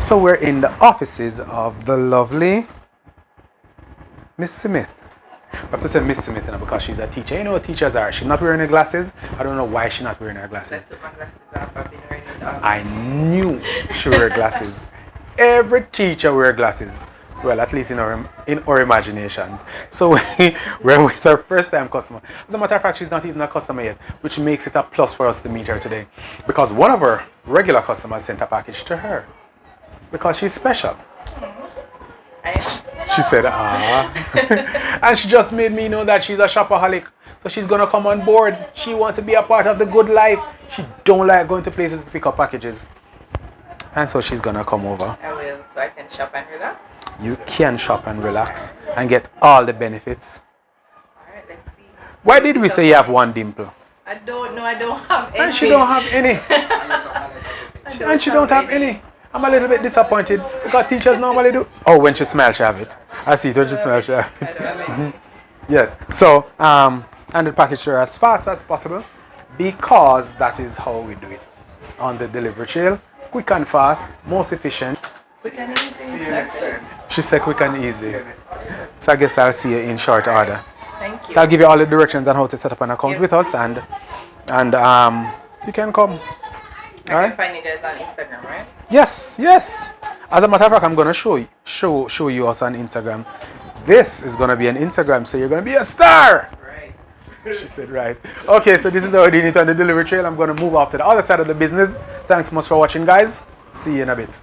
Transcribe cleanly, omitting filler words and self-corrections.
So we're in the offices of the lovely Miss Smith. I have to say Miss Smith because she's a teacher. You know what teachers are. She's not wearing her glasses. I don't know why she's not wearing her glasses. Let's put my glasses off. I've been wearing it all. I knew she wore glasses. Every teacher wear glasses. Well, at least in our imaginations. So we're with our first time customer. As a matter of fact, she's not even a customer yet, which makes it a plus for us to meet her today. Because one of our regular customers sent a package to her. Because she's special. She said, and she just made me know that she's a shopaholic. So she's going to come on board. She wants to be a part of the good life. She don't like going to places to pick up packages. And so she's going to come over. I will, so I can shop and relax. You can shop and relax and get all the benefits. Alright, let's see. Why did we say you have one dimple? I don't know, I don't have any. And she don't have any. And she don't have any. I'm a little bit disappointed because teachers normally do. Oh, when she smiles, she have it. I see it when she smiles, she have it. Yes. So, and the package her as fast as possible because that is how we do it on the delivery trail. Quick and fast, most efficient. Quick and easy. She said quick and easy. So I guess I'll see you in short order. Thank you. So I'll give you all the directions on how to set up an account with us and you can come. I can find you guys on Instagram, right? Yes, yes. As a matter of fact, I'm gonna show you us on Instagram. This is gonna be an Instagram, so you're gonna be a star. Right. She said right. Okay, so this is how we did it on the delivery trail. I'm gonna move off to the other side of the business. Thanks much for watching, guys. See you in a bit.